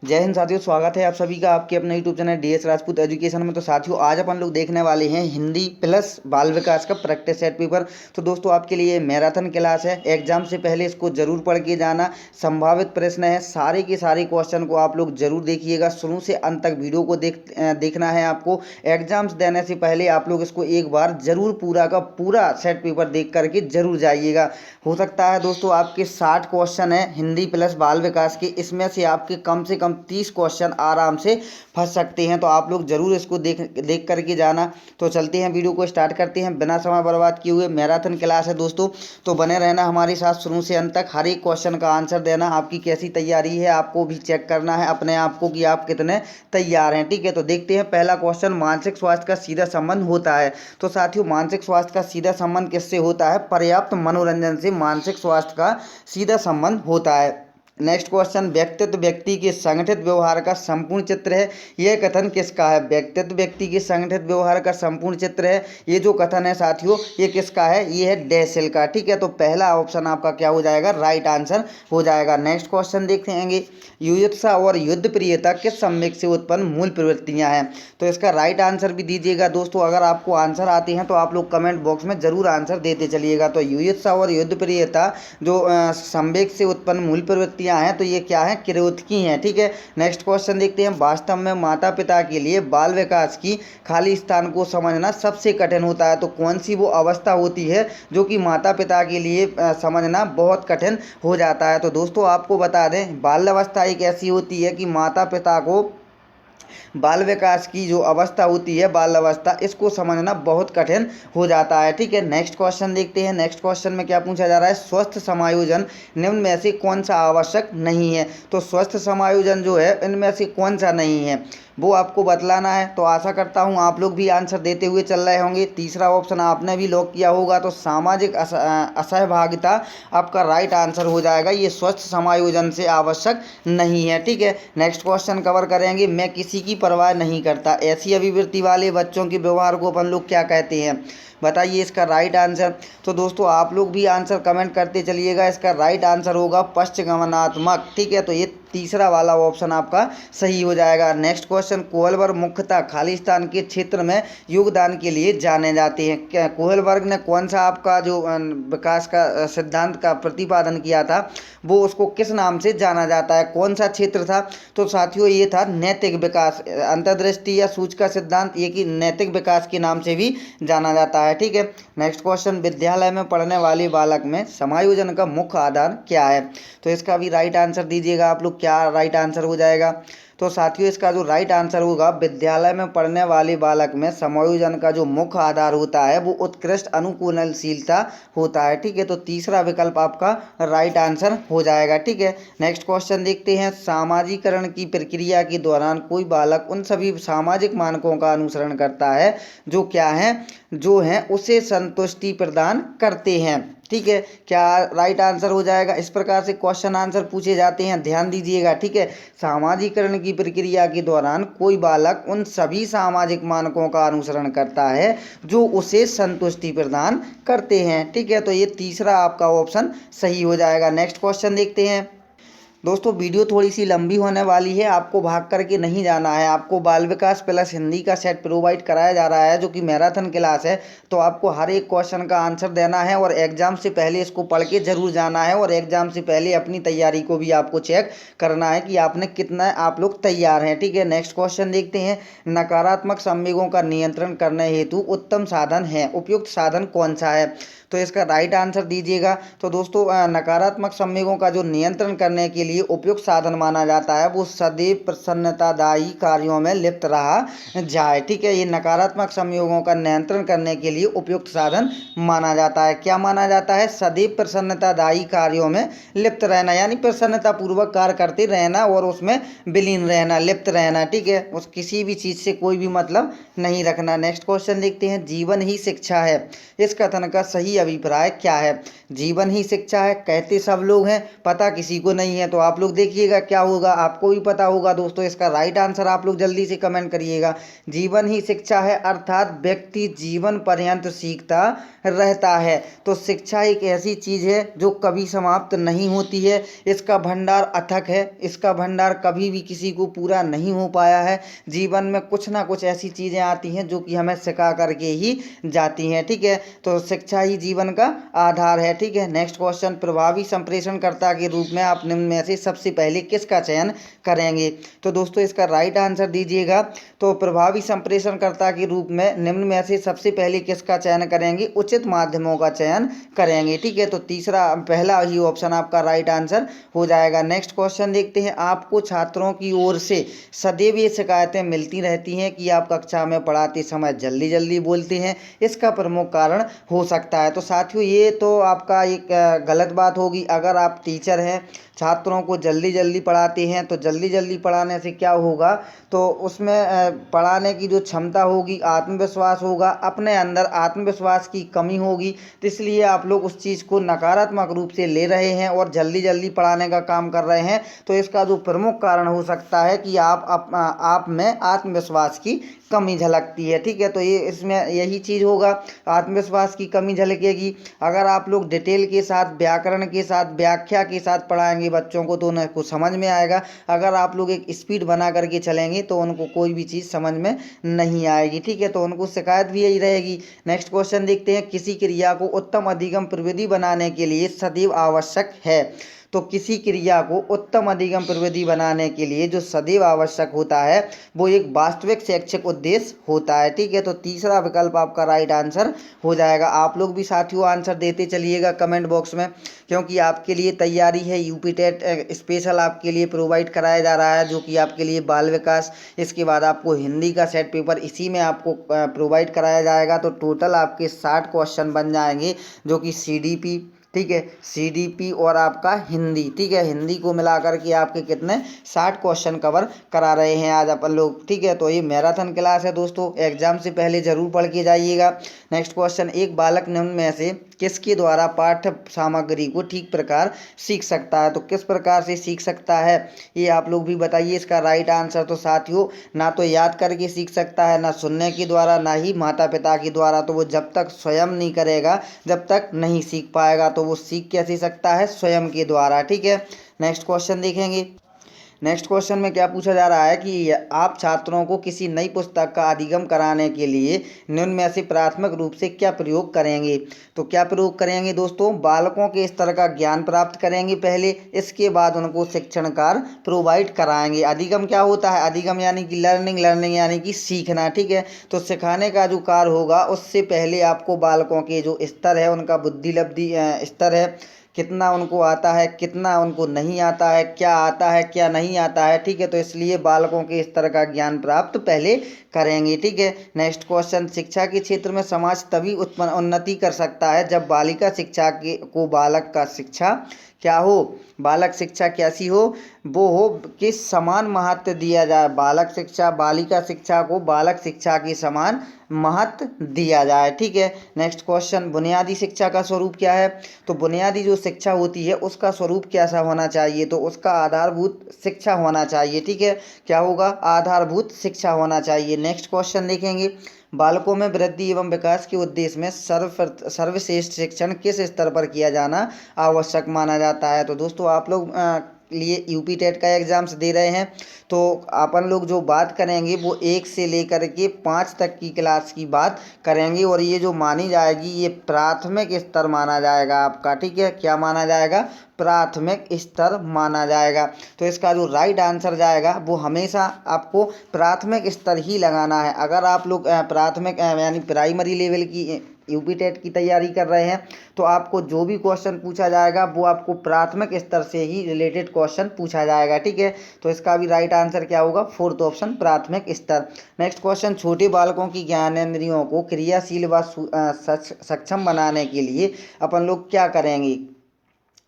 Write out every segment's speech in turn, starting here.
जय हिंद साथियों, स्वागत है आप सभी का आपके अपने YouTube channel DS Rajput education में। तो साथियों, आज अपन लोग देखने वाले हैं हिंदी प्लस बाल विकास का प्रैक्टिस सेट पेपर। तो दोस्तों, आपके लिए मैराथन क्लास है। एग्जाम से पहले इसको जरूर पढ़ के जाना। संभावित प्रश्न है, सारे के सारे क्वेश्चन को आप लोग जरूर देखिएगा। शुरू से अंत तक वीडियो को देखना है आपको। एग्जाम्स देने से पहले आप लोग इसको एक बार जरूर पूरा का पूरा सेट पेपर देख करके जरूर जाइएगा। हो सकता है दोस्तों, आपके 60 क्वेश्चन है हिंदी प्लस बाल विकास के, इसमें से आपके कम से कम 30 क्वेश्चन आराम से फंस सकते हैं। तो आप लोग जरूर इसको देख करके जाना। तो चलते हैं, वीडियो को स्टार्ट करते हैं बिना समय बर्बाद किए हुए। मैराथन क्लास है दोस्तों, तो बने रहना हमारे साथ शुरू से अंत तक। हर एक क्वेश्चन का आंसर देना। आपकी कैसी तैयारी है आपको भी चेक करना है अपने आप को कि आप कितने तैयार हैं। ठीक है, तो देखते हैं पहला क्वेश्चन। मानसिक स्वास्थ्य का सीधा संबंध होता है। तो साथियों, मानसिक स्वास्थ्य का सीधा संबंध किससे होता है? पर्याप्त मनोरंजन से मानसिक स्वास्थ्य का सीधा संबंध होता है। नेक्स्ट क्वेश्चन, व्यक्तित्व व्यक्ति के संगठित व्यवहार का संपूर्ण चित्र है। यह कथन किसका है? व्यक्तित्व व्यक्ति के संगठित व्यवहार का संपूर्ण चित्र है। ये जो कथन है साथियों, ये किसका है? ये है डेसेल का। ठीक है, तो पहला ऑप्शन आपका क्या हो जाएगा? राइट आंसर हो जाएगा। नेक्स्ट क्वेश्चन देखते हैं, युयुत्सा और युद्ध प्रियता किस संवेग से उत्पन्न मूल प्रवृत्तियां हैं? तो इसका राइट आंसर भी दीजिएगा दोस्तों। अगर आपको आंसर आते हैं तो आप लोग कमेंट बॉक्स में जरूर आंसर देते चलिएगा। तो युयुत्सा और युद्ध प्रियता जो संवेग से उत्पन्न मूल प्रवृत्ति हैं, तो ये क्या है? क्रोध हैं। ठीक है, नेक्स्ट क्वेश्चन देखते हैं। वास्तव में माता पिता के लिए बाल विकास की खाली स्थान को समझना सबसे कठिन होता है। तो कौन सी वो अवस्था होती है जो कि माता पिता के लिए समझना बहुत कठिन हो जाता है? तो दोस्तों, आपको बता दें, बाल्यावस्था एक ऐसी होती है कि माता पिता को बाल विकास की जो अवस्था होती है, बाल अवस्था, इसको समझना बहुत कठिन हो जाता है। ठीक है, नेक्स्ट क्वेश्चन देखते हैं। नेक्स्ट क्वेश्चन में क्या पूछा जा रहा है? स्वस्थ समायोजन निम्न में से कौन सा आवश्यक नहीं है? तो स्वस्थ समायोजन जो है, इनमें से कौन सा नहीं है वो आपको बतलाना है। तो आशा करता हूँ आप लोग भी आंसर देते हुए चल रहे होंगे। तीसरा ऑप्शन आपने भी लॉक किया होगा, तो सामाजिक असहभागिता आपका राइट आंसर हो जाएगा। ये स्वस्थ समायोजन से आवश्यक नहीं है। ठीक है, नेक्स्ट क्वेश्चन कवर करेंगे। मैं किसी की परवाह नहीं करता, ऐसी अभिवृत्ति वाले बच्चों के व्यवहार को अपन लोग क्या कहते हैं? बताइए इसका राइट आंसर। तो दोस्तों, आप लोग भी आंसर कमेंट करते चलिएगा। इसका राइट आंसर होगा पश्चगमनात्मक। ठीक है, तो ये तीसरा वाला ऑप्शन आपका सही हो जाएगा। नेक्स्ट क्वेश्चन, कोहलबर्ग मुख्यतः खालिस्तान के क्षेत्र में योगदान के लिए जाने जाते हैं। क्या कोहलबर्ग ने कौन सा आपका जो विकास का सिद्धांत का प्रतिपादन किया था, वो उसको किस नाम से जाना जाता है? कौन सा क्षेत्र था? तो साथियों, ये था नैतिक विकास। अंतर्दृष्टि या सूचका सिद्धांत, ये कि नैतिक विकास के नाम से भी जाना जाता है। ठीक है, नेक्स्ट क्वेश्चन, विद्यालय में पढ़ने वाले बालक में समायोजन का मुख्य आधार क्या है? तो इसका भी राइट आंसर दीजिएगा आप लोग। क्या राइट आंसर हो जाएगा? तो साथियों, इसका जो राइट आंसर होगा, विद्यालय में पढ़ने वाले बालक में समायोजन का जो मुख्य आधार होता है वो उत्कृष्ट अनुकूलनशीलता होता है। ठीक है, तो तीसरा विकल्प आपका राइट आंसर हो जाएगा। ठीक है, नेक्स्ट क्वेश्चन देखते हैं। सामाजिकरण की प्रक्रिया के दौरान कोई बालक उन सभी सामाजिक मानकों का अनुसरण करता है जो क्या है, जो हैं उसे संतुष्टि प्रदान करते हैं। ठीक है, क्या राइट आंसर हो जाएगा? इस प्रकार से क्वेश्चन आंसर पूछे जाते हैं, ध्यान दीजिएगा। ठीक है, सामाजिकरण की प्रक्रिया के दौरान कोई बालक उन सभी सामाजिक मानकों का अनुसरण करता है जो उसे संतुष्टि प्रदान करते हैं। ठीक है, तो ये तीसरा आपका ऑप्शन सही हो जाएगा। नेक्स्ट क्वेश्चन देखते हैं। दोस्तों, वीडियो थोड़ी सी लंबी होने वाली है, आपको भाग करके नहीं जाना है। आपको बाल विकास प्लस हिंदी का सेट प्रोवाइड कराया जा रहा है जो कि मैराथन क्लास है। तो आपको हर एक क्वेश्चन का आंसर देना है और एग्जाम से पहले इसको पढ़ के जरूर जाना है। और एग्जाम से पहले अपनी तैयारी को भी आपको चेक करना है कि आपने कितना आप लोग तैयार हैं। ठीक है, नेक्स्ट क्वेश्चन देखते हैं। नकारात्मक संवेगों का नियंत्रण करने हेतु उत्तम साधन है, उपयुक्त साधन कौन सा है? तो इसका राइट आंसर दीजिएगा। तो दोस्तों, नकारात्मक संवेगों का जो नियंत्रण करने के लिए उपयुक्त साधन माना जाता है वो सदैव प्रसन्नतादायी कार्यों में लिप्त रहा जाए। ठीक है, ये नकारात्मक संवेगों का नियंत्रण करने के लिए उपयुक्त साधन माना जाता है। क्या माना जाता है? सदैव प्रसन्नतादायी कार्यों में लिप्त रहना, यानी प्रसन्नतापूर्वक कार्य करते रहना और उसमें विलीन रहना, लिप्त रहना। ठीक है, उस किसी भी चीज़ से कोई भी मतलब नहीं रखना। नेक्स्ट क्वेश्चन देखते हैं। जीवन ही शिक्षा है, इस कथन का सही अभिप्राय क्या है? जीवन ही शिक्षा है कहते सब लोग हैं, पता किसी को नहीं है। तो आप लोग देखिएगा क्या होगा, आपको भी पता होगा दोस्तों। इसका राइट आंसर आप लोग जल्दी से कमेंट करिएगा। जीवन ही शिक्षा है, अर्थात व्यक्ति जीवन पर्यंत सीखता रहता है। तो शिक्षा एक ऐसी चीज़ है जो कभी समाप्त नहीं होती है। इसका भंडार अथक है, इसका भंडार कभी भी किसी को पूरा नहीं हो पाया है। जीवन में कुछ ना कुछ ऐसी चीज़ें आती हैं जो कि हमें सिखा करके ही जाती हैं, ठीक है। तो शिक्षा ही जीवन का आधार है, ठीक है। नेक्स्ट क्वेश्चन, प्रभावी संप्रेषणकर्ता के रूप में आप निम्न में से सबसे पहले किसका चयन करेंगे? तो दोस्तों इसका राइट आंसर दीजिएगा। तो प्रभावी संप्रेषणकर्ता के रूप में निम्न में से सबसे पहले किसका चयन करेंगे? उचित माध्यमों का चयन करेंगे, ठीक है। तो तीसरा, पहला ही ऑप्शन आपका राइट आंसर हो जाएगा। नेक्स्ट क्वेश्चन देखते हैं, आपको छात्रों की ओर से सदैव ये शिकायतें मिलती रहती हैं कि आप कक्षा में पढ़ाते समय जल्दी जल्दी बोलते हैं, इसका प्रमुख कारण हो सकता है? तो साथियों ये तो आपका एक गलत बात होगी। अगर आप टीचर हैं, छात्रों को जल्दी जल्दी पढ़ाते हैं, तो जल्दी जल्दी पढ़ाने से क्या होगा? तो उसमें पढ़ाने की जो क्षमता होगी, आत्मविश्वास होगा, अपने अंदर आत्मविश्वास की कमी होगी। तो इसलिए आप लोग उस चीज़ को नकारात्मक रूप से ले रहे हैं और जल्दी जल्दी पढ़ाने का काम कर रहे हैं। तो इसका जो प्रमुख कारण हो सकता है कि आप में आत्मविश्वास की कमी झलकती है, ठीक है। तो ये इसमें यही चीज़ होगा, आत्मविश्वास की कमी झलकेगी। अगर आप लोग डिटेल के साथ, व्याकरण के साथ, व्याख्या के साथ पढ़ाएंगे बच्चों को तो उनको समझ में आएगा। अगर आप लोग एक स्पीड बना करके चलेंगे तो उनको कोई भी चीज़ समझ में नहीं आएगी, ठीक है। तो उनको शिकायत भी यही रहेगी। नेक्स्ट क्वेश्चन देखते हैं, किसी क्रिया को उत्तम अधिगम प्रविधि बनाने के लिए सदैव आवश्यक है? तो किसी क्रिया को उत्तम अधिगम प्रविधि बनाने के लिए जो सदैव आवश्यक होता है वो एक वास्तविक शैक्षिक उद्देश्य होता है, ठीक है। तो तीसरा विकल्प आपका राइट आंसर हो जाएगा। आप लोग भी साथियों आंसर देते चलिएगा कमेंट बॉक्स में, क्योंकि आपके लिए तैयारी है। यूपी टेट स्पेशल आपके लिए प्रोवाइड कराया जा रहा है, जो कि आपके लिए बाल विकास, इसके बाद आपको हिंदी का सेट पेपर इसी में आपको प्रोवाइड कराया जाएगा। तो टोटल आपके 60 क्वेश्चन बन जाएंगे, जो कि सीडीपी, ठीक है, सीडीपी और आपका हिंदी, ठीक है, हिंदी को मिला करके आपके कितने 60 क्वेश्चन कवर करा रहे हैं आज अपन लोग, ठीक है। तो ये मैराथन क्लास है दोस्तों, एग्जाम से पहले जरूर पढ़ के जाइएगा। नेक्स्ट क्वेश्चन, एक बालक निम्न में से किसके द्वारा पाठ्य सामग्री को ठीक प्रकार सीख सकता है? तो किस प्रकार से सीख सकता है ये आप लोग भी बताइए इसका राइट आंसर। तो साथियों ना तो याद करके सीख सकता है, ना सुनने के द्वारा, ना ही माता पिता के द्वारा। तो वो जब तक स्वयं नहीं करेगा, जब तक नहीं सीख पाएगा। तो वो सीख कैसे सकता है? स्वयं के द्वारा, ठीक है। नेक्स्ट क्वेश्चन देखेंगे। नेक्स्ट क्वेश्चन में क्या पूछा जा रहा है कि आप छात्रों को किसी नई पुस्तक का अधिगम कराने के लिए निम्न में से प्राथमिक रूप से क्या प्रयोग करेंगे? तो क्या प्रयोग करेंगे दोस्तों? बालकों के स्तर का ज्ञान प्राप्त करेंगे पहले, इसके बाद उनको शिक्षण कार्य प्रोवाइड कराएंगे। अधिगम क्या होता है? अधिगम यानी कि लर्निंग, लर्निंग यानी कि सीखना, ठीक है। तो सिखाने का जो कार्य होगा उससे पहले आपको बालकों के जो स्तर है, उनका बुद्धि लब्धि स्तर है, कितना उनको आता है, कितना उनको नहीं आता है, क्या आता है, क्या नहीं आता है, ठीक है। तो इसलिए बालकों के इस तरह का ज्ञान प्राप्त पहले करेंगे, ठीक है। नेक्स्ट क्वेश्चन, शिक्षा के क्षेत्र में समाज तभी उन्नति कर सकता है जब बालिका शिक्षा के को बालक का शिक्षा क्या हो, बालक शिक्षा कैसी हो? वो हो कि समान महत्व दिया जाए। बालक शिक्षा, बालिका शिक्षा को बालक शिक्षा के समान महत्व दिया जाए, ठीक है। नेक्स्ट क्वेश्चन, बुनियादी शिक्षा का स्वरूप क्या है? तो बुनियादी जो शिक्षा होती है उसका स्वरूप कैसा होना चाहिए? तो उसका आधारभूत शिक्षा होना चाहिए, ठीक है। क्या होगा? आधारभूत शिक्षा होना चाहिए। नेक्स्ट क्वेश्चन देखेंगे, बालकों में वृद्धि एवं विकास के उद्देश्य में सर्वश्रेष्ठ शिक्षण किस स्तर पर किया जाना आवश्यक माना जाता है? तो दोस्तों आप लोग लिए यूपी टेट का एग्जाम्स दे रहे हैं, तो अपन लोग जो बात करेंगे वो 1 से लेकर के 5 तक की क्लास की बात करेंगे। और ये जो मानी जाएगी ये प्राथमिक स्तर माना जाएगा आपका, ठीक है। क्या माना जाएगा? प्राथमिक स्तर माना जाएगा। तो इसका जो राइट आंसर जाएगा वो हमेशा आपको प्राथमिक स्तर ही लगाना है। अगर आप लोग प्राथमिक यानी प्राइमरी लेवल की यूपी टेट की तैयारी कर रहे हैं तो आपको जो भी क्वेश्चन पूछा जाएगा वो आपको प्राथमिक स्तर से ही रिलेटेड क्वेश्चन पूछा जाएगा, ठीक है। तो इसका भी राइट आंसर क्या होगा? 4th ऑप्शन, प्राथमिक स्तर। नेक्स्ट क्वेश्चन, छोटे बालकों की ज्ञानेंद्रियों को क्रियाशील व सक्षम बनाने के लिए अपन लोग क्या करेंगे?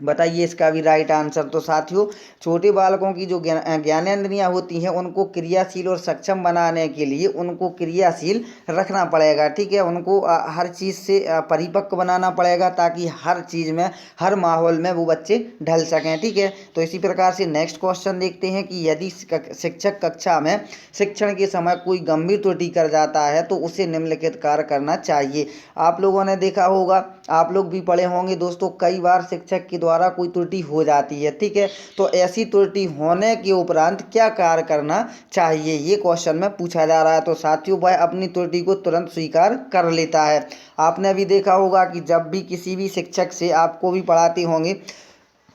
बताइए इसका भी राइट आंसर। तो साथियों, छोटे बालकों की जो ज्ञानेंद्रियां होती हैं उनको क्रियाशील और सक्षम बनाने के लिए उनको क्रियाशील रखना पड़ेगा, ठीक है। उनको हर चीज़ से परिपक्व बनाना पड़ेगा ताकि हर चीज़ में, हर माहौल में वो बच्चे ढल सकें, ठीक है। तो इसी प्रकार से नेक्स्ट क्वेश्चन देखते हैं कि यदि शिक्षक कक्षा में शिक्षण के समय कोई गंभीर त्रुटि कर जाता है तो उसे निम्नलिखित कार्य करना चाहिए। आप लोगों ने देखा होगा, आप लोग भी पढ़े होंगे दोस्तों, कई बार शिक्षक के द्वारा कोई त्रुटि हो जाती है, ठीक है। तो ऐसी त्रुटि होने के उपरांत क्या कार्य करना चाहिए, ये क्वेश्चन में पूछा जा रहा है। तो साथियों, वह अपनी त्रुटि को तुरंत स्वीकार कर लेता है। आपने भी देखा होगा कि जब भी किसी भी शिक्षक से, आपको भी पढ़ाते होंगे,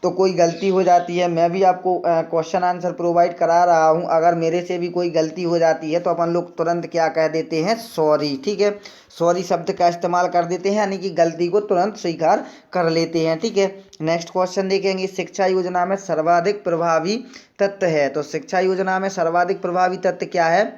तो कोई गलती हो जाती है, मैं भी आपको क्वेश्चन आंसर प्रोवाइड करा रहा हूँ, अगर मेरे से भी कोई गलती हो जाती है तो अपन लोग तुरंत क्या कह देते हैं, सॉरी, ठीक है। सॉरी शब्द का इस्तेमाल कर देते हैं, यानी कि गलती को तुरंत स्वीकार कर लेते हैं, ठीक है। नेक्स्ट क्वेश्चन देखेंगे, शिक्षा योजना में सर्वाधिक प्रभावी तत्व है। तो शिक्षा योजना में सर्वाधिक प्रभावी तत्व क्या है?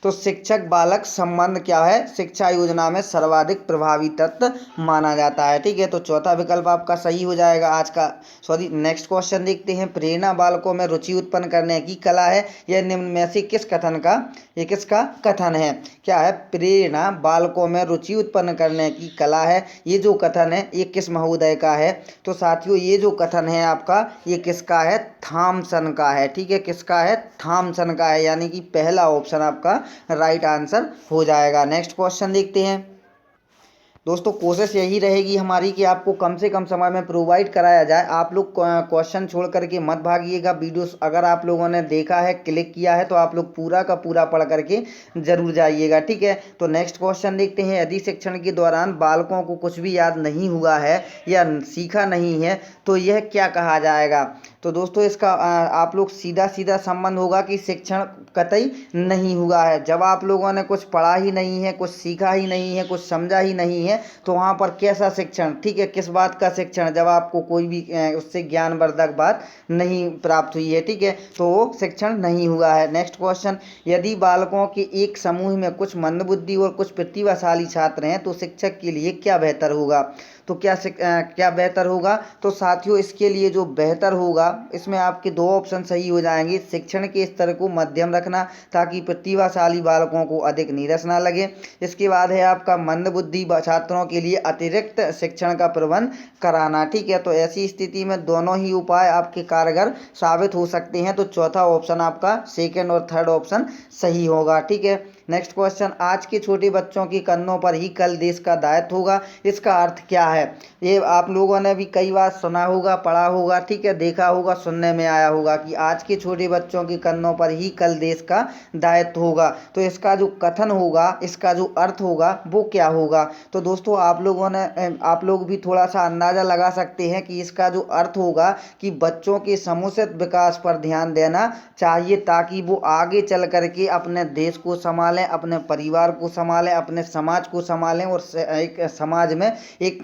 तो शिक्षक बालक संबंध क्या है, शिक्षा योजना में सर्वाधिक प्रभावी तत्व माना जाता है, ठीक है। तो चौथा विकल्प आपका सही हो जाएगा आज का। सॉरी, नेक्स्ट क्वेश्चन देखते हैं, प्रेरणा बालकों में रुचि उत्पन्न करने की कला है। यह निम्न में से किस कथन का, ये किसका कथन है? क्या है? प्रेरणा बालकों में रुचि उत्पन्न करने की कला है। ये जो कथन है ये किस महोदय का है? तो साथियों, ये जो कथन है आपका, ये किसका है? थॉमसन का है, ठीक है। किसका है? थॉमसन का है, यानी कि पहला ऑप्शन आपका राइट आंसर हो जाएगा। नेक्स्ट क्वेश्चन देखते हैं दोस्तों। कोशिश यही रहेगी हमारी कि आपको कम से कम समय में प्रोवाइड कराया जाए। आप लोग क्वेश्चन छोड़ करके मत भागिएगा। वीडियोस अगर आप लोगों ने देखा है, क्लिक किया है, तो आप लोग पूरा का पूरा पढ़ करके जरूर जाइएगा, ठीक है। तो नेक्स्ट क्वेश्चन देखते हैं, यदि शिक्षण के दौरान बालकों को कुछ भी याद नहीं हुआ है या सीखा नहीं है तो यह क्या कहा जाएगा? तो दोस्तों, इसका आप लोग सीधा सीधा संबंध होगा कि शिक्षण कतई नहीं हुआ है। जब आप लोगों ने कुछ पढ़ा ही नहीं है, कुछ सीखा ही नहीं है, कुछ समझा ही नहीं है, तो वहाँ पर कैसा शिक्षण, ठीक है, किस बात का शिक्षण? जब आपको कोई भी उससे ज्ञानवर्धक बात नहीं प्राप्त हुई है, ठीक है, तो वो शिक्षण नहीं हुआ है। नेक्स्ट क्वेश्चन, यदि बालकों के एक समूह में कुछ मंदबुद्धि और कुछ प्रतिभाशाली छात्र हैं तो शिक्षक के लिए क्या बेहतर होगा? तो क्या बेहतर होगा? तो साथियों, इसके लिए जो बेहतर होगा, इसमें आपके दो ऑप्शन सही हो जाएंगे। शिक्षण के स्तर को मध्यम रखना ताकि प्रतिभाशाली बालकों को अधिक नीरस ना लगे। इसके बाद है आपका मंदबुद्धि छात्रों के लिए अतिरिक्त शिक्षण का प्रबंध कराना, ठीक है। तो ऐसी स्थिति में दोनों ही उपाय आपके कारगर साबित हो सकते हैं। तो चौथा ऑप्शन आपका, सेकेंड और थर्ड ऑप्शन सही होगा, ठीक है। नेक्स्ट क्वेश्चन, आज के छोटे बच्चों के कंधों पर ही कल देश का दायित्व होगा, इसका अर्थ क्या है? ये आप लोगों ने भी कई बार सुना होगा, पढ़ा होगा, ठीक है, देखा होगा, सुनने में आया होगा कि आज के छोटे बच्चों के कंधों पर ही कल देश का दायित्व होगा। तो इसका जो कथन होगा, इसका जो अर्थ होगा, वो क्या होगा? तो दोस्तों, आप लोग भी थोड़ा सा अंदाज़ा लगा सकते हैं कि इसका जो अर्थ होगा कि बच्चों के समुचित विकास पर ध्यान देना चाहिए ताकि वो आगे चल करके अपने देश को संभालें, अपने परिवार को संभालें, अपने समाज को संभालें और एक समाज में एक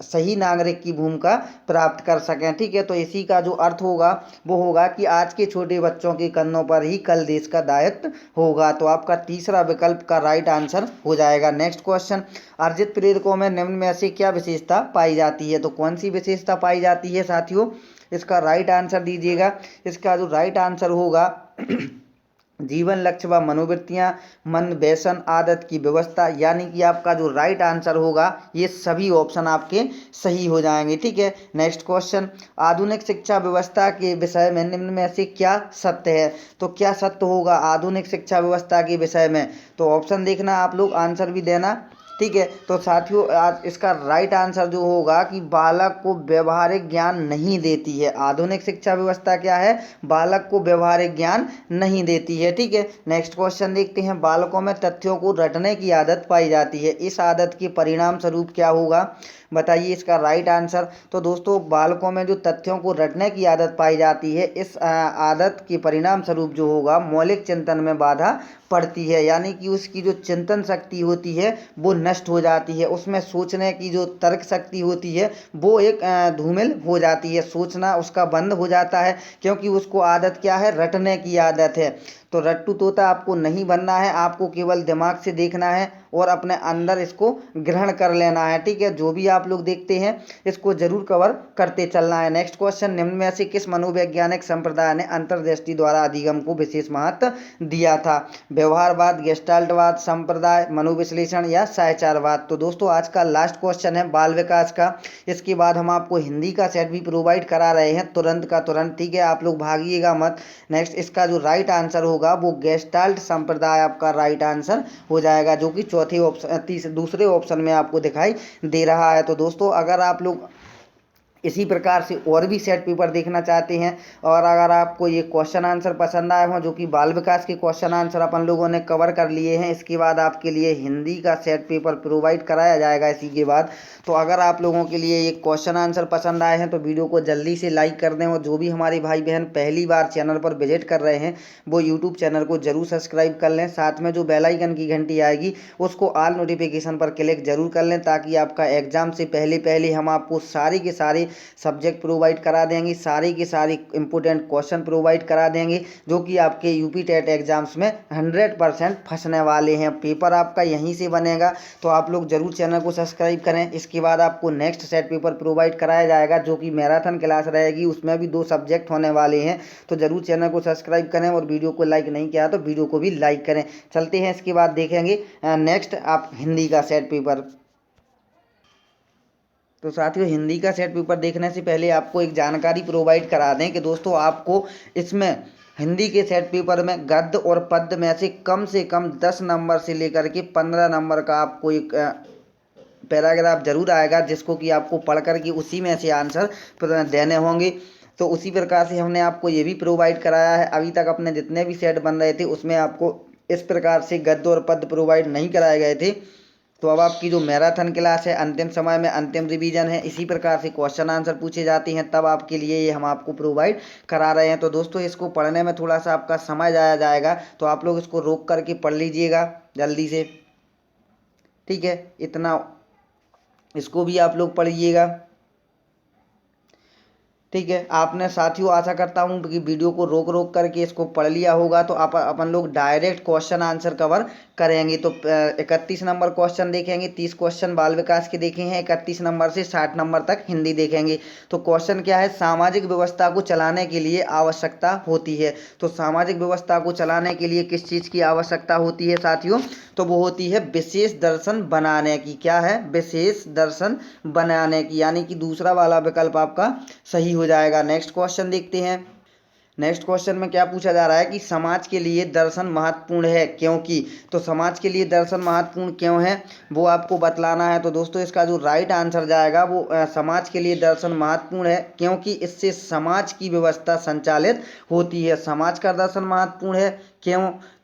सही नागरिक की भूमिका प्राप्त कर सकें, ठीक है। तो इसी का जो अर्थ होगा वो होगा कि आज के छोटे बच्चों के कंधों पर ही कल देश का दायित्व होगा। तो आपका तीसरा विकल्प का राइट आंसर हो जाएगा। नेक्स्ट क्वेश्चन, अर्जित प्रेरकों में निम्न में से क्या विशेषता पाई जाती है? तो कौन सी विशेषता पाई जाती है साथियों? इसका राइट आंसर दीजिएगा। इसका जो राइट आंसर होगा, जीवन लक्ष्य व मनोवृत्तियाँ, मन व्यसन आदत की व्यवस्था, यानी कि आपका जो राइट आंसर होगा, ये सभी ऑप्शन आपके सही हो जाएंगे, ठीक है। नेक्स्ट क्वेश्चन, आधुनिक शिक्षा व्यवस्था के विषय में निम्न में से क्या सत्य है? तो क्या सत्य होगा आधुनिक शिक्षा व्यवस्था के विषय में? तो ऑप्शन देखना, आप लोग आंसर भी देना, ठीक है। तो साथियों, आज इसका राइट आंसर जो होगा कि बालक को व्यवहारिक ज्ञान नहीं देती है। आधुनिक शिक्षा व्यवस्था क्या है? बालक को व्यवहारिक ज्ञान नहीं देती है, ठीक है। नेक्स्ट क्वेश्चन देखते हैं, बालकों में तथ्यों को रटने की आदत पाई जाती है, इस आदत के परिणाम स्वरूप क्या होगा? बताइए इसका राइट आंसर। तो दोस्तों, बालकों में जो तथ्यों को रटने की आदत पाई जाती है, इस आदत के परिणाम स्वरूप जो होगा, मौलिक चिंतन में बाधा पड़ती है, यानी कि उसकी जो चिंतन शक्ति होती है वो नष्ट हो जाती है। उसमें सोचने की जो तर्क शक्ति होती है वो एक धूमिल हो जाती है, सोचना उसका बंद हो जाता है, क्योंकि उसको आदत क्या है? रटने की आदत है। तो रट्टू तोता आपको नहीं बनना है, आपको केवल दिमाग से देखना है और अपने अंदर इसको ग्रहण कर लेना है। ठीक है, जो भी आप लोग देखते हैं इसको जरूर कवर करते चलना है। नेक्स्ट क्वेश्चन, निम्न में से किस मनोवैज्ञानिक संप्रदाय ने अंतर्दृष्टि द्वारा अधिगम को विशेष महत्व दिया था? व्यवहारवाद, गेस्टाल्टवाद, संप्रदाय, मनोविश्लेषण या साहचर्यवाद? तो दोस्तों आज का लास्ट क्वेश्चन है बाल विकास का। इसके बाद हम आपको हिंदी का सेट भी प्रोवाइड करा रहे हैं तुरंत का तुरंत। ठीक है, आप लोग भागिएगा मत। नेक्स्ट इसका जो राइट आंसर होगा वो गेस्टाल्ट संप्रदाय आपका राइट आंसर हो जाएगा, जो कि चौथे ऑप्शन दूसरे ऑप्शन में आपको दिखाई दे रहा है। तो दोस्तों अगर आप लोग इसी प्रकार से और भी सेट पेपर देखना चाहते हैं और अगर आपको ये क्वेश्चन आंसर पसंद आए हों, जो कि बाल विकास के क्वेश्चन आंसर अपन लोगों ने कवर कर लिए हैं, इसके बाद आपके लिए हिंदी का सेट पेपर प्रोवाइड कराया जाएगा इसी के बाद। तो अगर आप लोगों के लिए ये क्वेश्चन आंसर पसंद आए हैं तो वीडियो को जल्दी से लाइक कर दें, और जो भी हमारे भाई बहन पहली बार चैनल पर विजिट कर रहे हैं वो यूट्यूब चैनल को जरूर सब्सक्राइब कर लें। साथ में जो बेल आइकन की घंटी आएगी उसको ऑल नोटिफिकेशन पर क्लिक जरूर कर लें, ताकि आपका एग्जाम से पहले हम आपको सारे के सारे सब्जेक्ट प्रोवाइड करा देंगे, सारे के सारे इंपोर्टेंट क्वेश्चन प्रोवाइड करा देंगे, जो कि आपके यूपी टेट एग्जाम्स में 100% फंसने वाले हैं। पेपर आपका यहीं से बनेगा, तो आप लोग जरूर चैनल को सब्सक्राइब करें। इसके बाद आपको नेक्स्ट सेट पेपर प्रोवाइड कराया जाएगा, जो कि मैराथन क्लास रहेगी, उसमें भी 2 सब्जेक्ट होने वाले हैं। तो जरूर चैनल को सब्सक्राइब करें, और वीडियो को लाइक नहीं किया तो वीडियो को भी लाइक करें। चलते हैं, इसके बाद देखेंगे नेक्स्ट आप हिंदी का सेट पेपर। तो साथियों हिंदी का सेट पेपर देखने से पहले आपको एक जानकारी प्रोवाइड करा दें कि दोस्तों आपको इसमें हिंदी के सेट पेपर में गद्य और पद्य में से कम 10 नंबर से लेकर के 15 नंबर का आपको एक पैराग्राफ जरूर आएगा, जिसको कि आपको पढ़ कर के उसी में से आंसर देने होंगे। तो उसी प्रकार से हमने आपको ये भी प्रोवाइड कराया है। अभी तक अपने जितने भी सेट बन रहे थे उसमें आपको इस प्रकार से गद्य और पद्य प्रोवाइड नहीं कराए गए थे। तो अब आपकी जो मैराथन क्लास है, अंतिम समय में अंतिम रिवीजन है, इसी प्रकार से क्वेश्चन आंसर पूछे जाते हैं, तब आपके लिए ये हम आपको प्रोवाइड करा रहे हैं। तो दोस्तों इसको पढ़ने में थोड़ा सा आपका समय जाया जाएगा, तो आप लोग इसको रोक करके पढ़ लीजिएगा जल्दी से। ठीक है, इतना इसको भी आप लोग पढ़िएगा। ठीक है, आपने साथियों आशा करता हूँ कि वीडियो को रोक रोक करके इसको पढ़ लिया होगा, तो अपन लोग डायरेक्ट क्वेश्चन आंसर कवर करेंगे। तो 31 नंबर क्वेश्चन देखेंगे, 30 क्वेश्चन बाल विकास के देखे हैं, 31 नंबर से 60 नंबर तक हिंदी देखेंगे। तो क्वेश्चन क्या है, सामाजिक व्यवस्था को चलाने के लिए आवश्यकता होती है। तो सामाजिक व्यवस्था को चलाने के लिए किस चीज़ की आवश्यकता होती है साथियों? तो वो होती है विशेष दर्शन बनाने की। क्या है? विशेष दर्शन बनाने की, यानी कि दूसरा वाला विकल्प आपका सही हो जाएगा। नेक्स्ट क्वेश्चन देखते हैं। नेक्स्ट क्वेश्चन में क्या पूछा जा रहा है कि समाज के लिए दर्शन महत्वपूर्ण है क्योंकि। तो समाज के लिए दर्शन महत्वपूर्ण क्यों है वो आपको बतलाना है। तो दोस्तों इसका जो राइट आंसर जाएगा वो समाज के लिए दर्शन महत्वपूर्ण है क्योंकि इससे समाज की व्यवस्था संचालित होती है। समाज का दर्शन महत्वपूर्ण है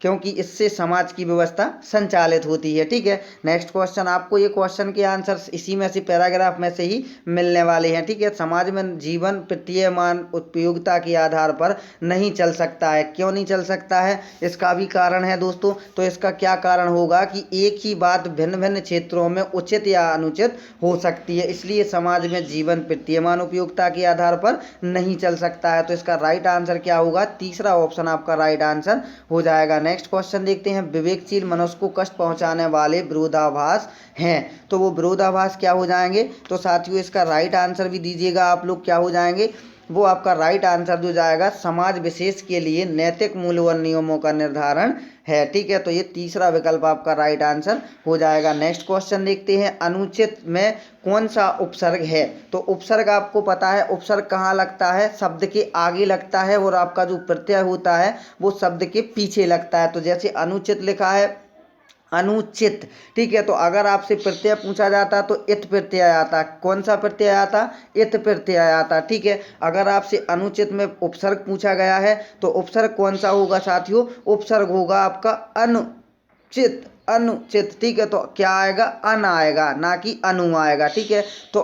क्योंकि इससे समाज की व्यवस्था संचालित होती है। ठीक है, नेक्स्ट क्वेश्चन, आपको ये क्वेश्चन के आंसर इसी में से पैराग्राफ में से ही मिलने वाले हैं। ठीक है, समाज में जीवन प्रतीयमान उपयोगिता के आधार पर नहीं चल सकता है। क्यों नहीं चल सकता है? इसका भी कारण है दोस्तों। तो इसका क्या कारण होगा कि एक ही बात भिन्न भिन्न क्षेत्रों में उचित या अनुचित हो सकती है, इसलिए समाज में जीवन प्रतीयमान उपयोगिता के आधार पर नहीं चल सकता है। तो इसका राइट आंसर क्या होगा? तीसरा ऑप्शन आपका राइट आंसर हो जाएगा। नेक्स्ट क्वेश्चन देखते हैं, विवेकशील मनुष्य को कष्ट पहुंचाने वाले विरोधाभास हैं। तो वो विरोधाभास क्या हो जाएंगे? तो साथियों इसका राइट आंसर भी दीजिएगा आप लोग, क्या हो जाएंगे? वो आपका राइट आंसर जो जाएगा समाज विशेष के लिए नैतिक मूल्य व नियमों का निर्धारण है। ठीक है, तो ये तीसरा विकल्प आपका राइट आंसर हो जाएगा। नेक्स्ट क्वेश्चन देखते हैं, अनुचित में कौन सा उपसर्ग है? तो उपसर्ग आपको पता है, उपसर्ग कहाँ लगता है? शब्द के आगे लगता है, और आपका जो प्रत्यय होता है वो शब्द के पीछे लगता है। तो जैसे अनुचित लिखा है, अनुचित। ठीक है, तो अगर आपसे प्रत्यय पूछा जाता तो इत प्रत्यय आता। कौन सा प्रत्यय आता? इत प्रत्यय आता। ठीक है, अगर आपसे अनुचित में उपसर्ग पूछा गया है तो उपसर्ग कौन सा होगा साथियों? उपसर्ग होगा आपका अनुचित। अनुचित। ठीक है, तो क्या आएगा? अन आएगा, ना कि अनु आएगा। ठीक है, तो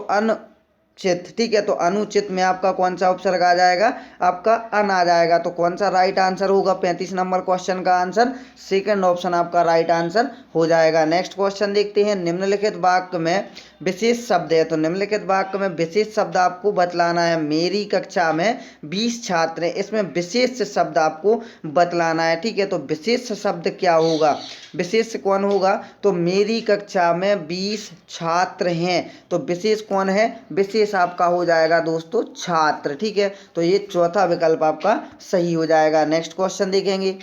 चित, ठीक है। तो अनुचित में आपका कौन सा उपसर्ग आ जाएगा, आपका अन आ जाएगा। तो कौन सा राइट आंसर होगा 35 नंबर क्वेश्चन का आंसर, सेकंड ऑप्शन आपका राइट आंसर हो जाएगा। नेक्स्ट क्वेश्चन देखते हैं, निम्नलिखित वाक्य में विशेष शब्द है। तो निम्नलिखित वाक्य में विशेष शब्द आपको बतलाना है। मेरी कक्षा में 20 छात्र हैं, इसमें विशेष शब्द आपको बतलाना है, ठीक है। तो विशेष शब्द क्या होगा, विशेष कौन होगा, तो मेरी कक्षा में 20 छात्र हैं। तो विशेष कौन है, विशेष आपका हो जाएगा दोस्तों छात्र, ठीक है। तो ये चौथा विकल्प आपका सही हो जाएगा। नेक्स्ट क्वेश्चन देखेंगे।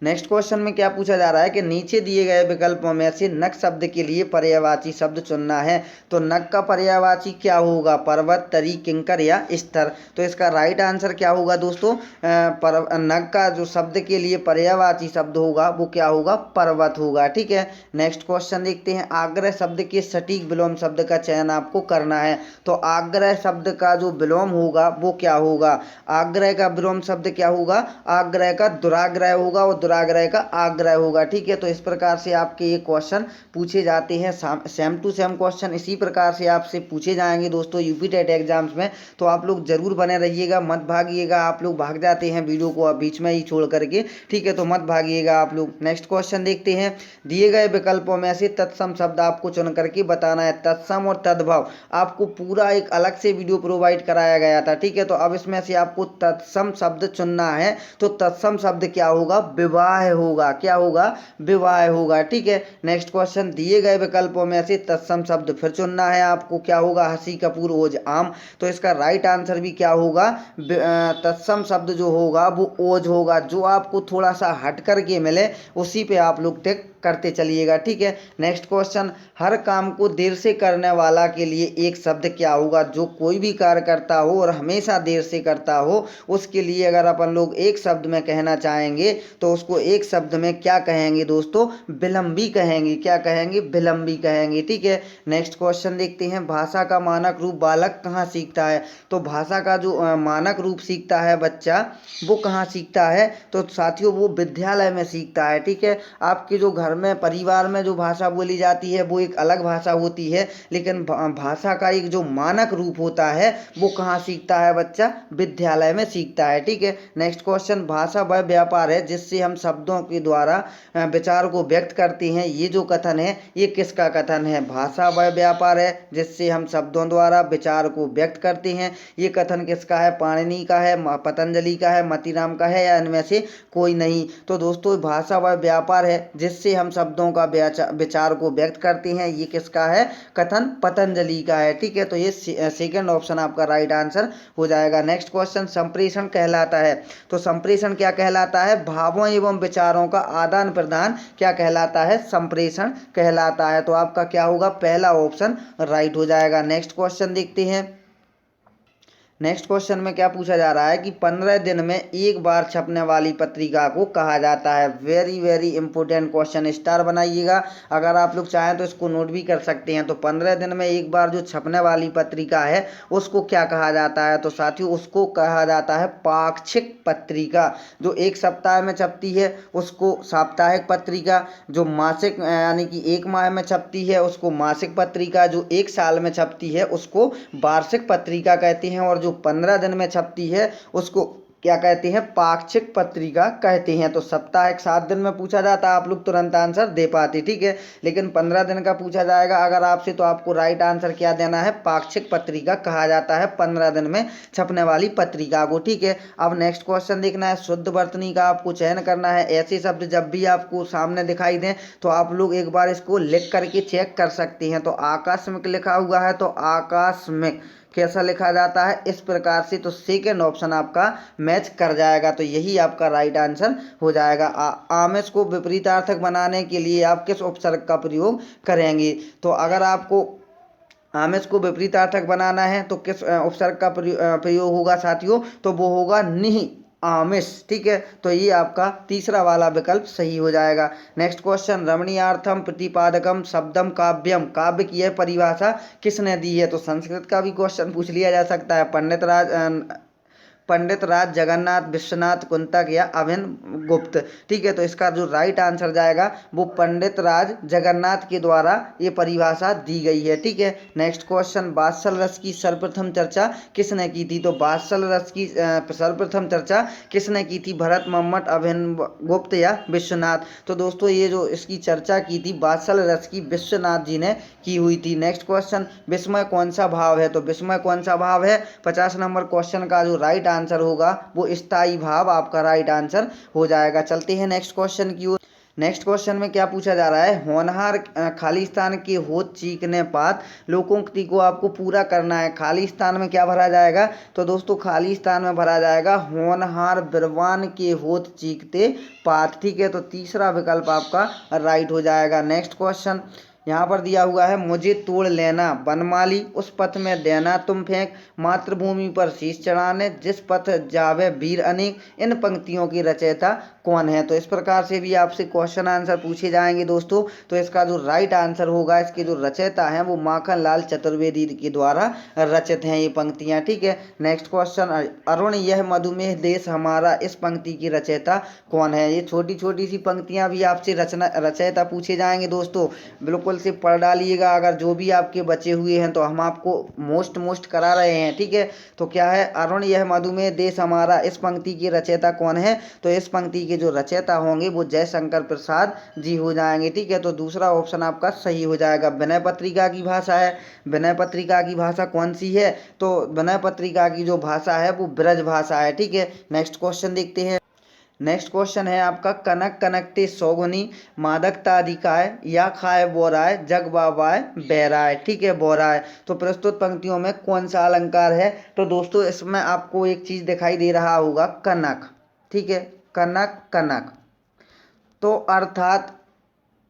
नेक्स्ट क्वेश्चन में क्या पूछा जा रहा है कि नीचे दिए गए विकल्पों में से नक शब्द के लिए पर्यायवाची शब्द चुनना है। तो नक का पर्यायवाची क्या होगा, पर्वत, तरी, किंकर या स्तर। तो इसका राइट आंसर क्या होगा दोस्तों, नक का जो शब्द के लिए पर्यायवाची शब्द होगा वो क्या होगा, पर्वत होगा, ठीक है। नेक्स्ट क्वेश्चन देखते हैं, आग्रह शब्द के सटीक विलोम शब्द का चयन आपको करना है। तो आग्रह शब्द का जो विलोम होगा वो क्या होगा, आग्रह का विलोम शब्द क्या होगा, आग्रह का दुराग्रह होगा और दुराग्रह का आग्रह होगा, ठीक है। तो इस प्रकार से आपके ये क्वेश्चन पूछे जाते हैं, सेम टू सेम क्वेश्चन इसी प्रकार से आपसे पूछे जाएंगे दोस्तों यूपी टेट एग्जाम्स में। तो आप लोग जरूर बने रहिएगा, मत भागिएगा। आप लोग भाग जाते हैं वीडियो को बीच में ही छोड़ करके, ठीक है, तो मत भागिएगा आप लोग। नेक्स्ट क्वेश्चन देखते हैं, दिए गए विकल्पों में से तत्सम शब्द आपको चुन करके बताना है। तत्सम और तद्भव आपको पूरा एक अलग से वीडियो प्रोवाइड कराया गया था, ठीक है। तो अब इसमें से आपको तत्सम शब्द चुनना है। तो तत्सम शब्द क्या होगा, विवाह होगा, क्या होगा, विवाह होगा, ठीक है। नेक्स्ट क्वेश्चन, दिए गए विकल्पों में से तत्सम शब्द फिर चुनना है आपको, क्या होगा, हंसी, कपूर, ओज, आम। तो इसका राइट आंसर भी क्या होगा, तत्सम शब्द जो होगा वो ओज होगा। जो आपको थोड़ा सा हट करके मिले उसी पे आप लोग टिक करते चलिएगा, ठीक है। नेक्स्ट क्वेश्चन, हर काम को देर से करने वाला के लिए एक शब्द क्या होगा। जो कोई भी कार्य करता हो और हमेशा देर से करता हो उसके लिए अगर अपन लोग एक शब्द में कहना चाहेंगे तो उसको एक शब्द में क्या कहेंगे दोस्तों, विलंबी कहेंगे, क्या कहेंगे, विलंबी कहेंगे, ठीक है। नेक्स्ट क्वेश्चन देखते हैं, भाषा का मानक रूप बालक कहाँ सीखता है। तो भाषा का जो मानक रूप सीखता है बच्चा वो कहाँ सीखता है, तो साथियों वो विद्यालय में सीखता है, ठीक है। आपके जो घर में परिवार में जो भाषा बोली जाती है वो एक अलग भाषा होती है, लेकिन भाषा का एक जो मानक रूप होता है वो कहाँ सीखता है बच्चा, विद्यालय में सीखता है, ठीक है। नेक्स्ट क्वेश्चन, भाषा वह व्यापार है जिससे हम शब्दों के द्वारा विचार को व्यक्त करते हैं। ये जो कथन है ये किसका कथन है, भाषा वह व्यापार है जिससे हम शब्दों द्वारा विचार को व्यक्त करते हैं। ये कथन किसका है, पाणिनि का है, पतंजलि का है, मतीराम का है या इनमें से कोई नहीं। तो दोस्तों भाषा वह व्यापार है जिससे हम शब्दों का विचार को व्यक्त करते हैं, ये किसका है, कथन पतंजलि का है, ठीक है। तो ये सेकंड ऑप्शन आपका राइट आंसर हो जाएगा। नेक्स्ट क्वेश्चन, संप्रेषण कहलाता है। तो संप्रेषण क्या कहलाता है, भावों एवं विचारों का आदान प्रदान क्या कहलाता है, संप्रेषण कहलाता है। तो आपका क्या होगा, पहला ऑप्शन राइट हो जाएगा। नेक्स्ट क्वेश्चन देखते हैं। नेक्स्ट क्वेश्चन में क्या पूछा जा रहा है कि 15 दिन में एक बार छपने वाली पत्रिका को कहा जाता है। Very very important question, star बनाइएगा। अगर आप लोग चाहें तो इसको नोट भी कर सकते हैं। तो 15 दिन में एक बार जो छपने वाली पत्रिका है उसको क्या कहा जाता है, तो साथियों उसको कहा जाता है पाक्षिक पत्रिका। जो एक सप्ताह में छपती है उसको साप्ताहिक पत्रिका, जो मासिक यानी कि एक माह में छपती है उसको मासिक पत्रिका, जो एक साल में छपती है उसको वार्षिक पत्रिका कहते हैं, और जो 15 दिन में छपती है उसको क्या कहते हैं, पाक्षिक पत्रिका कहते हैं। तो साप्ताहिक 7 दिन में पूछा जाता है आप लोग तुरंत आंसर दे पाते, ठीक है। लेकिन 15 दिन का पूछा जाएगा अगर आपसे तो आपको राइट आंसर क्या देना है, पाक्षिक पत्रिका कहा जाता है 15 दिन में छपने वाली पत्रिका को, ठीक है। अब नेक्स्ट क्वेश्चन देखना है, शुद्ध वर्तनी का आपको चयन करना है। ऐसे शब्द जब भी आपको सामने दिखाई दें तो आप लोग एक बार इसको लिख करके चेक कर सकते हैं। तो आकस्मिक लिखा हुआ है तो आकस्मिक कैसा लिखा जाता है, इस प्रकार से। तो सेकंड ऑप्शन आपका मैच कर जाएगा, तो यही आपका राइट आंसर हो जाएगा। आमिष को विपरीतार्थक बनाने के लिए आप किस उपसर्ग का प्रयोग करेंगे। तो अगर आपको आमिष को विपरीतार्थक बनाना है तो किस उपसर्ग का प्रयोग होगा साथियों, तो वो होगा निहि आमिष, ठीक है। तो ये आपका तीसरा वाला विकल्प सही हो जाएगा। नेक्स्ट क्वेश्चन, रमणीयार्थम प्रतिपादकम शब्दम काव्यम, काव्य की यह परिभाषा किसने दी है। तो संस्कृत का भी क्वेश्चन पूछ लिया जा सकता है। पंडित राज जगन्नाथ विश्वनाथ कुंतक या अभिनव गुप्त। ठीक है, तो इसका जो राइट आंसर जाएगा वो पंडित राज जगन्नाथ के द्वारा ये परिभाषा दी गई है। ठीक है, नेक्स्ट क्वेश्चन, वात्सल रस की सर्वप्रथम चर्चा किसने की थी? तो वात्सल रस की सर्वप्रथम चर्चा किसने की थी? भरत, मोहम्मद, अभिनव गुप्त या विश्वनाथ। तो दोस्तों ये जो इसकी चर्चा की थी वात्सल रस की विश्वनाथ जी ने की हुई थी। नेक्स्ट क्वेश्चन, विस्मय कौन सा भाव है? तो विस्मय कौन सा भाव है? 50 नंबर क्वेश्चन का जो राइट आंसर होगा वो स्थायी भाव आपका राइट आंसर हो जाएगा। चलते हैं नेक्स्ट क्वेश्चन की ओर। नेक्स्ट क्वेश्चन में क्या पूछा जा रहा है? होनहार खालिस्तान के होत चीकने पात लोकोक्ति को आपको पूरा करना है। खालिस्तान में क्या भरा जाएगा? तो दोस्तों खालिस्तान में भरा जाएगा होनहार बिरवान के होत चीकते पात। ठीक है, तो तीसरा विकल्प आपका राइट हो जाएगा। नेक्स्ट क्वेश्चन यहाँ पर दिया हुआ है, मुझे तोड़ लेना बनमाली उस पथ में देना तुम फेंक मातृभूमि पर शीश चढ़ाने जिस पथ जावे वीर अनेक। इन पंक्तियों की रचयिता कौन है? तो इस प्रकार से भी आपसे क्वेश्चन आंसर पूछे जाएंगे दोस्तों। तो इसका जो राइट आंसर होगा, इसके जो रचयिता हैं वो माखन लाल चतुर्वेदी के द्वारा रचित हैं ये पंक्तियाँ। ठीक है, नेक्स्ट क्वेश्चन, अरुण यह मधुमेह देश हमारा इस पंक्ति की रचयिता कौन है? ये छोटी छोटी सी पंक्तियाँ भी आपसे रचयिता पूछे जाएंगे दोस्तों, बिल्कुल से पढ़ डालिएगा। अगर जो भी आपके बचे हुए हैं तो हम आपको मोस्ट करा रहे हैं। ठीक है, तो क्या है? अरुण यह मधुमेह देश हमारा इस पंक्ति की रचयिता कौन है? तो इस पंक्ति के जो रचयिता होंगे वो जयशंकर प्रसाद जी हो जाएंगे। ठीक है, तो दूसरा ऑप्शन आपका सही हो जाएगा। विनय पत्रिका की भाषा है। विनय पत्रिका की भाषा कौन सी है? तो विनय पत्रिका की जो भाषा है वो ब्रज भाषा है। ठीक है, नेक्स्ट क्वेश्चन देखते हैं। नेक्स्ट क्वेश्चन है आपका, कनक कनकते सौगुनी मादकता अधिकाय या खाए बोराय जग बाबाय बैराय। ठीक है, बोराय। तो प्रस्तुत पंक्तियों में कौन सा अलंकार है? तो दोस्तों इसमें आपको एक चीज दिखाई दे रहा होगा, कनक। ठीक है, कनक कनक, तो अर्थात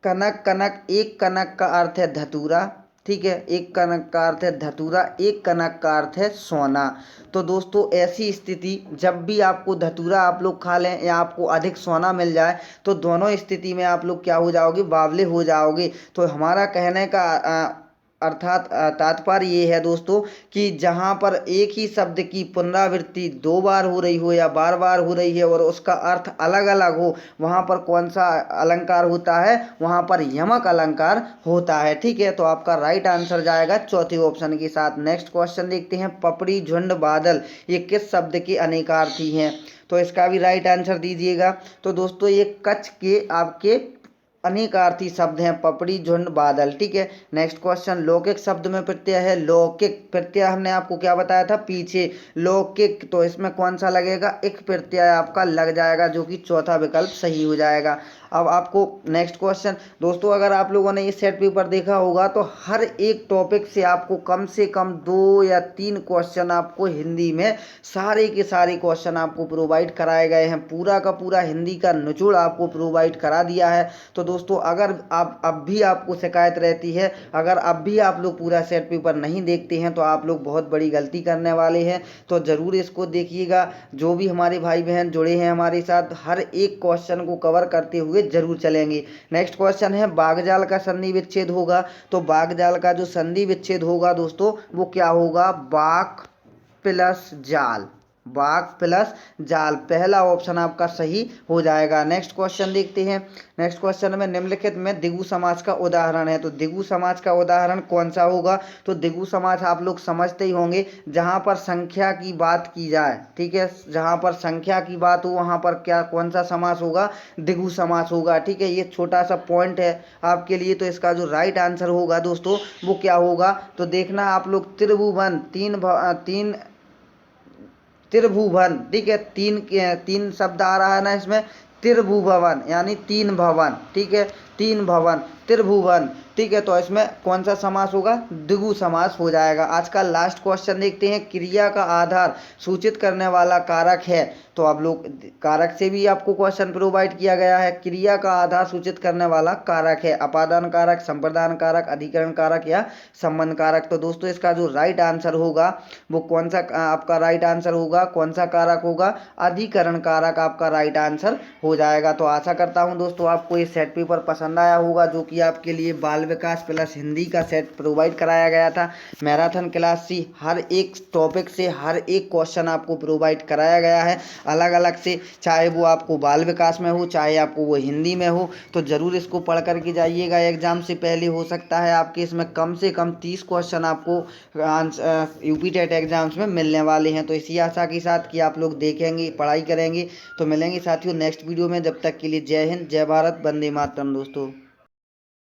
कनक कनक, एक कनक का अर्थ है धतूरा। ठीक है, एक कनक का अर्थ है धतूरा, एक कनक का अर्थ है सोना। तो दोस्तों ऐसी स्थिति जब भी आपको धतूरा आप लोग खा लें या आपको अधिक सोना मिल जाए तो दोनों स्थिति में आप लोग क्या हो जाओगे? बावले हो जाओगे। तो हमारा कहने का अर्थात तात्पर्य ये है दोस्तों कि जहाँ पर एक ही शब्द की पुनरावृत्ति 2 बार हो रही हो या बार बार हो रही है और उसका अर्थ अलग अलग हो, वहाँ पर कौन सा अलंकार होता है? वहाँ पर यमक अलंकार होता है। ठीक है, तो आपका राइट आंसर जाएगा चौथे ऑप्शन के साथ। नेक्स्ट क्वेश्चन देखते हैं, पपड़ी झुंड बादल ये किस शब्द के अनेकार्थी हैं? तो इसका भी राइट आंसर दीजिएगा। तो दोस्तों ये कच्छ के आपके अनेकार्थी शब्द हैं, पपड़ी झुंड बादल। ठीक है, नेक्स्ट क्वेश्चन, लौकिक शब्द में प्रत्यय है। लौकिक प्रत्यय हमने आपको क्या बताया था पीछे? लौकिक, तो इसमें कौन सा लगेगा? एक प्रत्यय आपका लग जाएगा, जो कि चौथा विकल्प सही हो जाएगा। अब आपको नेक्स्ट क्वेश्चन दोस्तों, अगर आप लोगों ने ये सेट पेपर देखा होगा तो हर एक टॉपिक से कम 2 या 3 क्वेश्चन आपको हिंदी में सारे के सारे क्वेश्चन आपको प्रोवाइड कराए गए हैं। पूरा का पूरा हिंदी का निचोड़ आपको प्रोवाइड करा दिया है। तो दोस्तों अगर आप अब भी आपको शिकायत रहती है, अगर अब भी आप लोग पूरा सेट पेपर नहीं देखते हैं तो आप लोग बहुत बड़ी गलती करने वाले हैं। तो ज़रूर इसको देखिएगा। जो भी हमारे भाई बहन जुड़े हैं हमारे साथ, हर एक क्वेश्चन को कवर करते हुए जरूर चलेंगे। नेक्स्ट क्वेश्चन है, बागजाल का संधि विच्छेद होगा। तो बागजाल का जो संधि विच्छेद होगा दोस्तों वो क्या होगा? बाक प्लस जाल। बाग प्लस जाल, पहला ऑप्शन आपका सही हो जाएगा। नेक्स्ट क्वेश्चन देखते हैं। नेक्स्ट क्वेश्चन में निम्नलिखित में द्विगु समास का उदाहरण है। तो द्विगु समास का उदाहरण कौन सा होगा? तो द्विगु समास आप लोग समझते ही होंगे, जहां पर संख्या की बात की जाए। ठीक है, जहां पर संख्या की बात हो वहां पर क्या कौन सा समास होगा? द्विगु समास होगा। ठीक है, ये छोटा सा पॉइंट है आपके लिए। तो इसका जो राइट आंसर होगा दोस्तों वो क्या होगा? तो देखना आप लोग, त्रिभुवन, तीन त्रिभुवन। ठीक है, तीन शब्द आ रहा है ना इसमें, त्रिभुवन यानी 3 भवन। ठीक है, 3 भवन, त्रिभुवन। ठीक है, तो इसमें कौन सा समास होगा? द्विगु समास हो जाएगा। आज का लास्ट क्वेश्चन देखते हैं, क्रिया का आधार सूचित करने वाला कारक है। तो आप लोग कारक से भी आपको क्वेश्चन प्रोवाइड किया गया है। क्रिया का आधार सूचित करने वाला कारक है अपादान कारक, संप्रदान कारक, अधिकरण कारक या संबंध कारक। तो दोस्तों इसका जो राइट आंसर होगा वो कौन सा आपका राइट आंसर होगा? कौन सा कारक होगा? अधिकरण कारक आपका राइट आंसर हो जाएगा। तो आशा करता हूँ दोस्तों आपको ये सेट पेपर पसंद पसंद आया होगा, जो कि आपके लिए बाल विकास प्लस हिंदी का सेट प्रोवाइड कराया गया था। मैराथन क्लास से हर एक टॉपिक से हर एक क्वेश्चन आपको प्रोवाइड कराया गया है अलग अलग से, चाहे वो आपको बाल विकास में हो चाहे आपको वो हिंदी में हो। तो ज़रूर इसको पढ़ करके जाइएगा एग्ज़ाम से पहले। हो सकता है आपके इसमें कम से कम 30 क्वेश्चन आपको यूपी टेट एग्जाम्स में मिलने वाले हैं। तो इसी आशा के साथ कि आप लोग देखेंगे, पढ़ाई करेंगे। तो मिलेंगे साथियों नेक्स्ट वीडियो में, जब तक के लिए जय हिंद, जय भारत, वंदे मातरम दोस्तों।